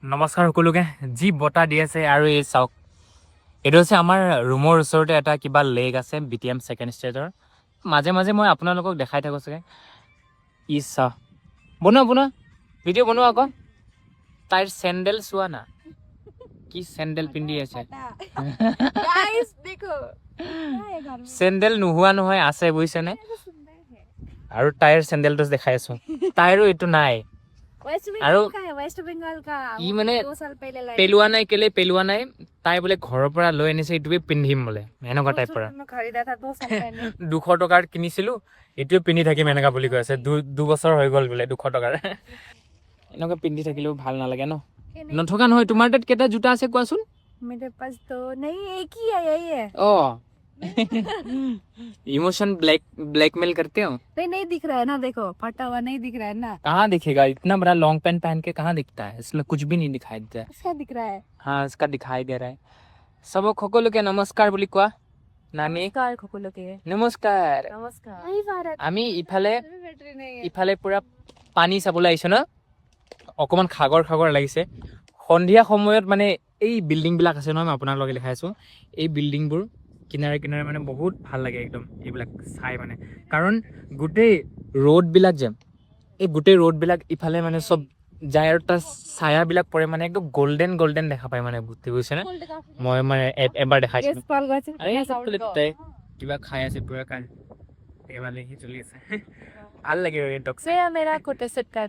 নমস্কাৰ সকলোকে যি বটা দি আছে আৰু এই চাওক এইটো হৈছে আমাৰ ৰুমৰ ওচৰতে এটা কিবা লেক আছে BTM ছেকেণ্ড ষ্টেজৰ মাজে মাজে মই আপোনালোকক দেখাই থাকোঁ চাগে ইচ্ছা বনোৱা ভিডিঅ' বনোৱা আকৌ তাইৰ চেণ্ডেল চোৱা না কি চেণ্ডেল পিন্ধি আছে চেণ্ডেল নোহোৱা নহয় আছে বুজিছেনে আৰু তাইৰ চেণ্ডেলটো দেখাই আছো তাইৰো এইটো নাই আৰু ই মানে পেলোৱা নাই কেলে পেলোৱা নাই তাই বোলে ঘৰৰ পৰা লৈ আনিছে এইটোৱে পিন্ধিম বোলে এনেকুৱা টাইপ পৰা 200 টকাৰ কিনিছিলো এইটোৱে পিন্ধি থাকিম এনেকা বুলি কৈ আছে 2 বছৰ হৈ গ'ল বোলে 200 টকাৰ এনেকুৱা পিন্ধি থাকিলেও ভাল নালাগে ন নথকা নহয় তোমাৰ তাত কেইটা জোতা আছে কোৱাচোন मेरे पास तो नहीं एक ही है यही है ओ इमोशन ब्लैकमेल करते हो नहीं दिख रहा है ना देखो फटा हुआ नहीं दिख रहा है ना कहाँ दिखेगा इतना बड़ा लॉन्ग पैंट पहन के कहाँ दिखता है इसमें कुछ भी नहीं दिखाई देता है इसका दिख रहा है हाँ इसका दिखाई दे रहा है सबक সকলোকে নমস্কাৰ বুলি কোৱা নানি नमस्कार खोखोलोके নমস্কাৰ नमस्कार नहीं भारत আমি ইফালে बैटरी नहीं है ইফালে পুৰা পানী চাবলৈ আহিছো ন অকমান খাগৰ লাগিছে সন্ধিয়া সময়ত মানে এই বিল্ডিং বিলাক আছে নহয় মই আপোনালোকে দেখাইছো এই বিল্ডিংবোৰ কিনাৰে কিনাৰে মানে বহুত ভাল লাগে একদম এইবিলাক চাই মানে কাৰণ গোটেই ৰোডবিলাক যে এই গোটেই ৰোডবিলাক ইফালে মানে চব যায় আৰু তাৰ ছায়াবিলাক পৰে মানে একদম গল্ডেন দেখা পায় মানে বুজিছেনে মই মানে এবাৰ দেখাইছিলো गेस कॉल गए আৰে তাই কিবা খাই আছে পুৰা কাল এবালে সি চলি আছে ভাল লাগে এই ডগ से मेरा कोटे सेट का